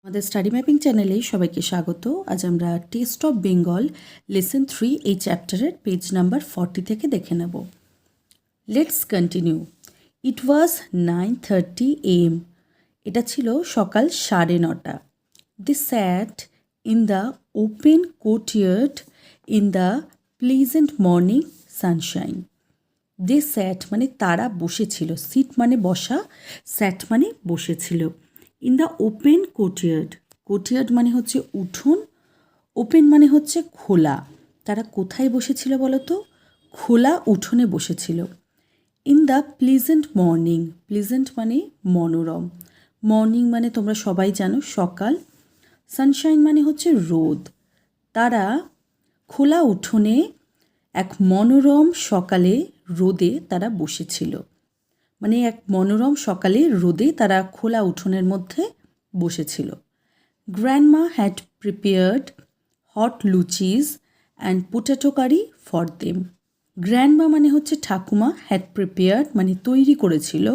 আমাদের study mapping চ্যানেলে সবাইকে স্বাগত। আজ আমরা টেস্ট অফ বেঙ্গল লেসন 3 এই চ্যাপ্টারের পেজ নাম্বার 40 থেকে দেখে নেব। Let's continue. It was 9:30 AM। এটা ছিল সকাল 9:30। They sat in the open courtyard in the pleasant morning sunshine. They sat মানে তারা বসেছিল, সিট মানে বসা, স্যাট মানে বসেছিল। In the open courtyard, courtyard মানে হচ্ছে উঠোন, ওপেন মানে হচ্ছে খোলা। তারা কোথায় বসেছিল বলো তো? খোলা উঠোনে বসেছিল। In the pleasant morning, pleasant মানে মনোরম, মর্নিং মানে তোমরা সবাই জানো সকাল, সানশাইন মানে হচ্ছে রোদ। তারা খোলা উঠোনে এক মনোরম সকালে রোদে তারা বসেছিল। মানে এক মনোরম সকালে রোদে তারা খোলা উঠোনের মধ্যে বসেছিল। Grandma had prepared hot luchis and potato curry for them. Grandma মানে হচ্ছে ঠাকুমা, হ্যাড প্রিপেয়ার্ড মানে তৈরি করেছিল,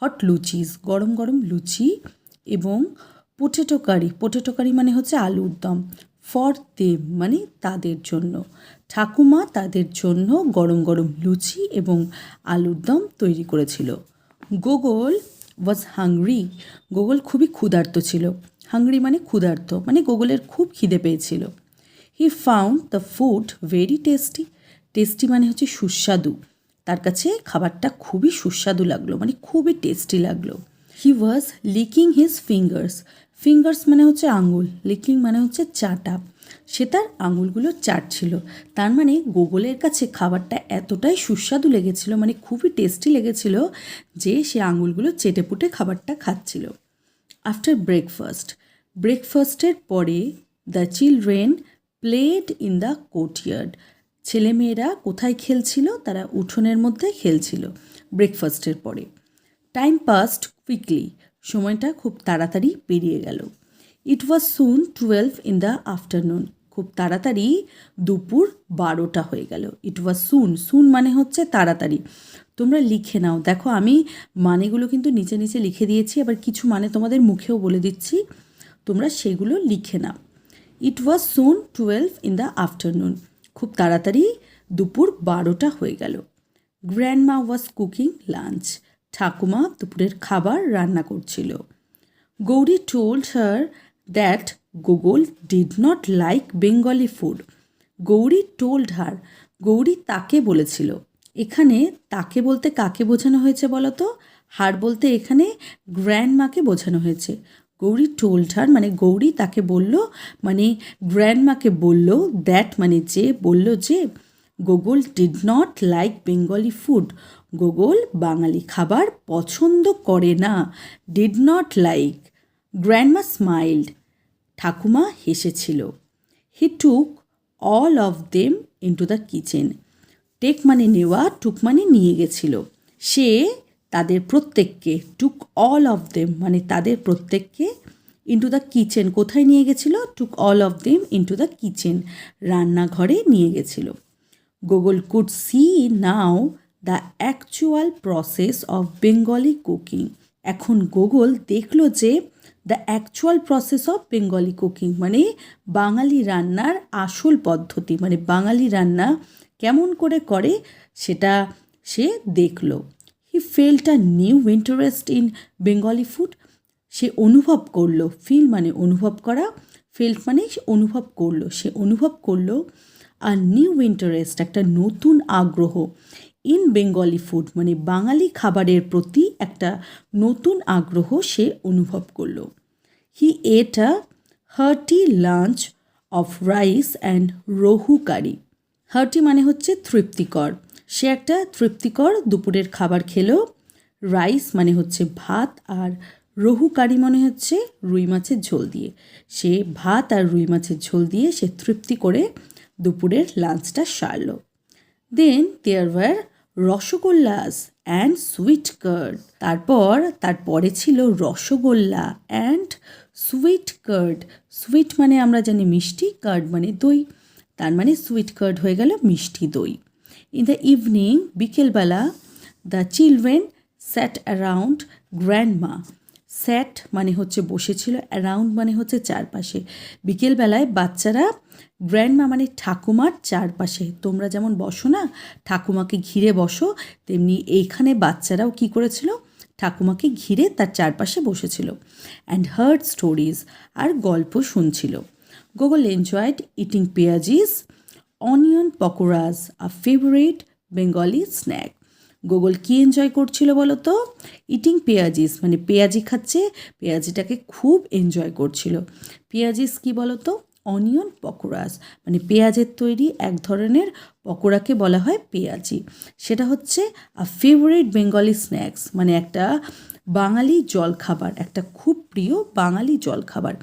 হট লুচিস গরম গরম লুচি, এবং পোটেটো কারি মানে হচ্ছে আলুর দম, ফর দেম মানে তাদের জন্য। ঠাকুমা তাদের জন্য গরম গরম লুচি এবং আলুর দম তৈরি করেছিল। গোগল ওয়াজ হাংরি, গোগল খুবই ক্ষুধার্ত ছিল। হাংরি মানে ক্ষুধার্ত, মানে গোগলের খুব খিদে পেয়েছিল। He found the food very tasty, tasty মানে হচ্ছে সুস্বাদু, তার কাছে খাবারটা খুবই সুস্বাদু লাগলো, মানে খুবই টেস্টি লাগলো। হি ওয়াজ লিকিং হিজ ফিঙ্গার্স, ফিঙ্গার্স মানে হচ্ছে আঙুল, লিকিং মানে হচ্ছে চাটা, সে তার আঙুলগুলো চাটছিল। তার মানে গোগলের কাছে খাবারটা এতটাই সুস্বাদু লেগেছিল, মানে খুবই টেস্টি লেগেছিল, যে সে আঙুলগুলো চেটেপুটে খাবারটা খাচ্ছিল। আফটার ব্রেকফাস্ট, ব্রেকফাস্টের পরে the children played in the courtyard, ছেলেমেয়েরা কোথায় খেলছিল? তারা উঠোনের মধ্যে খেলছিল ব্রেকফাস্টের পরে। টাইম পাস্ট কুইকলি, সময়টা খুব তাড়াতাড়ি পেরিয়ে গেল। ইট ওয়াজ সুন 12 ইন দ্য আফটারনুন, খুব তাড়াতাড়ি দুপুর 12টা হয়ে গেল। ইট ওয়াজ সুন, সুন মানে হচ্ছে তাড়াতাড়ি। তোমরা লিখে নাও, দেখো আমি মানেগুলো কিন্তু নিচে নিচে লিখে দিয়েছি, আবার কিছু মানে তোমাদের মুখেও বলে দিচ্ছি, তোমরা সেগুলো লিখে নাও। ইট ওয়াজ সুন 12 ইন দ্য আফটারনুন, খুব তাড়াতাড়ি দুপুর 12টা হয়ে গেল। গ্র্যান্ডমা ওয়াজ কুকিং লাঞ্চ, ঠাকুমা দুপুরের খাবার রান্না করছিল। Gauri told her that Gogol did not like Bengali food. Gauri told her, Gauri তাকে বলেছিল। এখানে তাকে বলতে কাকে বোঝানো হয়েছে বলো তো? হার বলতে এখানে গ্র্যান্ডমাকে বোঝানো হয়েছে। গৌরী টোল্ড হার মানে গৌরী তাকে বলল, মানে গ্র্যান্ডমাকে বলল, দ্যাট মানে যে, বলল যে Gogol did not like Bengali food, Gogol বাঙালি খাবার পছন্দ করে না। Did not like, grandma smiled, ঠাকুমা হেসেছিল। He took all of them into the kitchen, take মানে নেওয়া, টুক মানে নিয়ে গেছিল। সে তাদের প্রত্যেককে, টুক অল অফ দেম মানে তাদের প্রত্যেককে, ইন্টু দ্য কিচেন কোথায় নিয়ে গেছিল? Took all of them into the kitchen, রান্নাঘরে নিয়ে গেছিল। Gogol could see now the actual process of Bengali cooking, এখন গোগল দেখলো যে the actual process of Bengali cooking মানে বাঙালি রান্নার আসল পদ্ধতি, মানে বাঙালি রান্না কেমন করে করে সেটা সে দেখলো। He felt a new interest in Bengali food, সে অনুভব করলো, ফিল মানে অনুভব করা, ফেল্ট মানে অনুভব করলো, সে অনুভব করলো আর নিউ ইন্টারেস্ট একটা নতুন আগ্রহ, ইন বেঙ্গলি ফুড মানে বাঙালি খাবারের প্রতি একটা নতুন আগ্রহ সে অনুভব করলো। He ate a hearty lunch of rice and rohu curry, hearty মানে হচ্ছে তৃপ্তিকর, সে একটা তৃপ্তিকর দুপুরের খাবার খেলো। রাইস মানে হচ্ছে ভাত, আর রহু কারি মানে হচ্ছে রুই মাছের ঝোল দিয়ে, সে ভাত আর রুই মাছের ঝোল দিয়ে সে তৃপ্তি করে দুপুরের লাঞ্চটা সারল। Then there were rasgullas and sweet curd, তারপরে ছিল rasgulla and sweet curd, sweet মানে আমরা জানি মিষ্টি, কার্ড মানে দই, তার মানে সুইট কার্ড হয়ে গেল মিষ্টি দই। ইন দ্য ইভিনিং, বিকেলবেলা, the children sat around grandma, sat মানে হচ্ছে বসেছিল, অ্যারাউন্ড মানে হচ্ছে চারপাশে। বিকেলবেলায় বাচ্চারা গ্র্যান্ডমা মানে ঠাকুমার চারপাশে, তোমরা যেমন বসো না ঠাকুমাকে ঘিরে বসো, তেমনি এইখানে বাচ্চারাও কি করেছিল, ঠাকুমাকে ঘিরে তার চারপাশে বসেছিল। অ্যান্ড হার্ড স্টোরিজ, আর গল্প শুনছিল। Gogol enjoyed eating peyajis, onion pakoras, a favourite Bengali snack. Gogol কি এনজয় করছিল বলো তো? ইটিং পেঁয়াজিস মানে পেঁয়াজি খাচ্ছে, পেঁয়াজিটাকে খুব এনজয় করছিল। পেঁয়াজিস কি বলো তো? অনিয়ন পকোড়াস মানে পেঁয়াজের তৈরি এক ধরনের পকোড়াকে বলা হয় পেঁয়াজি। সেটা হচ্ছে আ ফেভারিট বেঙ্গলি স্ন্যাক্স মানে একটা বাঙালি জলখাবার, একটা খুব প্রিয় বাঙালি জলখাবার।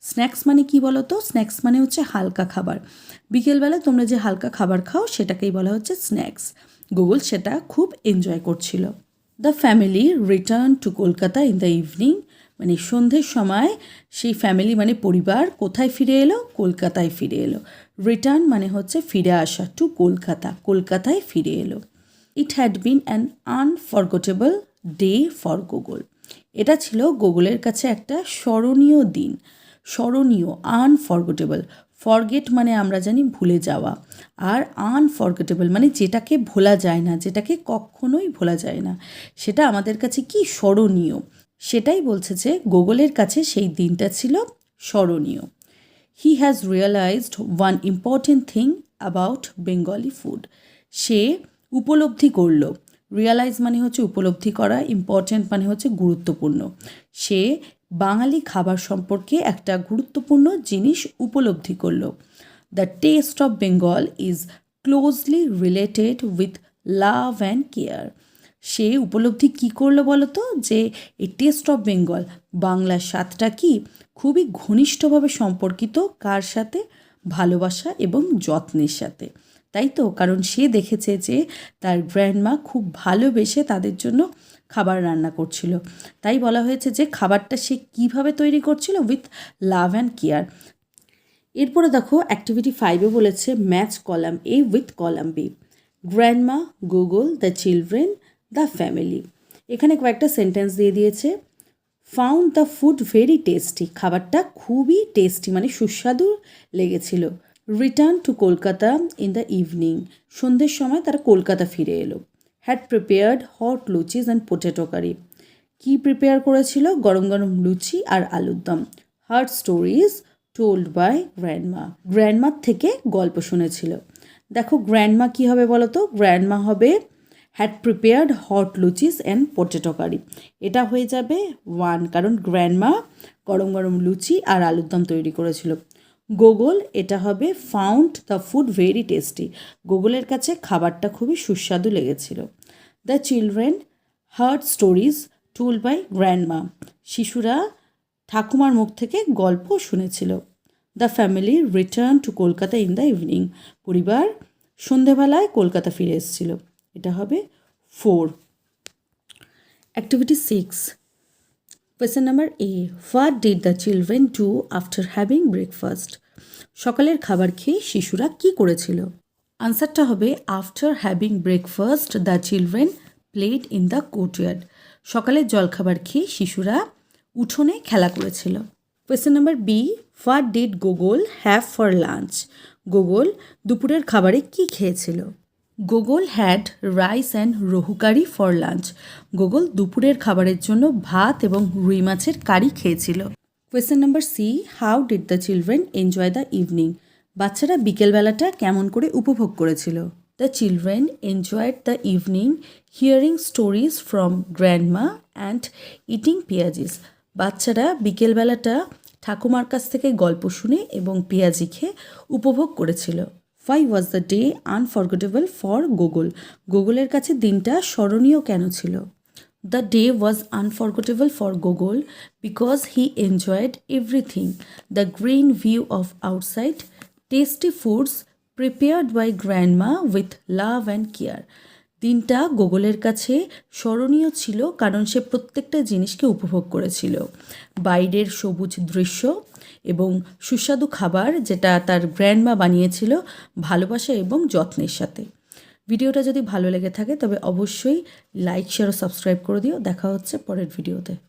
স্ন্যাক্স মানে কি বলো তো? স্ন্যাক্স মানে হচ্ছে হালকা খাবার। বিকেলবেলা তোমরা যে হালকা খাবার খাও সেটাকেই বলা হচ্ছে স্ন্যাক্স। গুগল সেটা খুব এনজয় করছিল। The family return to Kolkata in the evening মানে সন্ধ্যের সময় সেই ফ্যামিলি মানে পরিবার কোথায় ফিরে এলো? কলকাতায় ফিরে এলো। রিটার্ন মানে হচ্ছে ফিরে আসা, টু কলকাতা, কলকাতায় ফিরে এলো। It had been an unforgettable day for Gogol. এটা ছিল গুগলের কাছে একটা স্মরণীয় দিন। স্মরণীয়, আনফরগটেবল। ফরগেট মানে আমরা জানি ভুলে যাওয়া, আর আনফরগেটেবল মানে যেটাকে ভোলা যায় না, যেটাকে কখনোই ভোলা যায় না, সেটা আমাদের কাছে কি স্মরণীয়। সেটাই বলছে যে গুগলের কাছে সেই দিনটা ছিল স্মরণীয়। He has realised one important thing about Bengali food. সে উপলব্ধি করল। রিয়েলাইজ মানে হচ্ছে উপলব্ধি করা, ইম্পর্টেন্ট মানে হচ্ছে গুরুত্বপূর্ণ। সে বাঙালি খাবার সম্পর্কে একটা গুরুত্বপূর্ণ জিনিস উপলব্ধি করল। The taste of Bengal is closely related with love and care. সে উপলব্ধি কী করলো বলো তো? যে এই টেস্ট অফ বেঙ্গল, বাংলার স্বাদটা কি খুবই ঘনিষ্ঠভাবে সম্পর্কিত কার সাথে? ভালোবাসা এবং যত্নের সাথে। তাই তো, কারণ সে দেখেছে যে তার গ্র্যান্ডমা খুব ভালোবেসে তাদের জন্য খাবার রান্না করছিল। তাই বলা হয়েছে যে খাবারটা সে কীভাবে তৈরি করছিল? With love and care. এরপরে দেখো অ্যাক্টিভিটি 5-এ বলেছে match column A with column B. Grandma, Gogol, the children, the family. এখানে কয়েকটা সেন্টেন্স দিয়ে দিয়েছে। Found the food very tasty, খাবারটা খুবই টেস্টি মানে সুস্বাদু লেগেছিল। Return to Kolkata in the evening, সন্ধ্যের সময় তারা কলকাতা ফিরে এলো। Had prepared hot luchis and potato curry, কী প্রিপেয়ার করেছিল? গরম গরম লুচি আর আলুর দম। Hard stories told by grandma, গ্র্যান্ডমার থেকে গল্প শুনেছিল। দেখো গ্র্যান্ডমা কী হবে বলো তো? গ্র্যান্ডমা হবে had prepared hot luchis and potato curry. এটা হয়ে যাবে 1, কারণ গ্র্যান্ডমা গরম গরম লুচি আর আলুর দম তৈরি করেছিল। গুগল, এটা হবে found the food very tasty, গুগলের কাছে খাবারটা খুবই সুস্বাদু লেগেছিল। The children heard stories told by grandma, শিশুরা ঠাকুমার মুখ থেকে গল্প শুনেছিল। The family return to Kolkata in the evening, পরিবার সন্ধেবেলায় কলকাতা ফিরে এসেছিল। এটা হবে 4। Activity 6, question number A, what did the children do after having breakfast. সকালের খাবার খেয়ে শিশুরা কি করেছিল? আনসারটা হবে after having breakfast the children played in the courtyard. সকালের জলখাবার খেয়ে শিশুরা উঠোনে খেলা করেছিল। Question number B, what did Gogol have for lunch. Gogol দুপুরের খাবারে কি খেয়েছিল? Gogol had rice and rohu curry for lunch. Gogol দুপুরের খাবারের জন্য ভাত এবং রুই মাছের কারি খেয়েছিল। Question number C, how did the children enjoy the evening. বাচ্চারা বিকেলবেলাটা কেমন করে উপভোগ করেছিল? The children enjoyed the evening hearing stories from grandma and eating পেঁয়াজিস। বাচ্চারা বিকেলবেলাটা ঠাকুমার কাছ থেকে গল্প শুনে এবং পেঁয়াজি খেয়ে উপভোগ করেছিল। Why was the day unforgettable for Google? গুগলের কাছে দিনটা স্মরণীয় কেন ছিল? The day was unforgettable for Google because he enjoyed everything. The green view of outside, tasty foods prepared by grandma with love and care. দিনটা গুগলের কাছে স্মরণীয় ছিল কারণ সে প্রত্যেকটা জিনিসকে উপভোগ করেছিল। বাইরের সবুজ দৃশ্য এবং সুস্বাদু খাবার যেটা তার গ্র্যান্ডমা বানিয়েছিল ভালোবাসা এবং যত্নের সাথে। ভিডিওটা যদি ভালো লেগে থাকে তবে অবশ্যই লাইক, শেয়ার ও সাবস্ক্রাইব করে দিও। দেখা হচ্ছে পরের ভিডিওতে।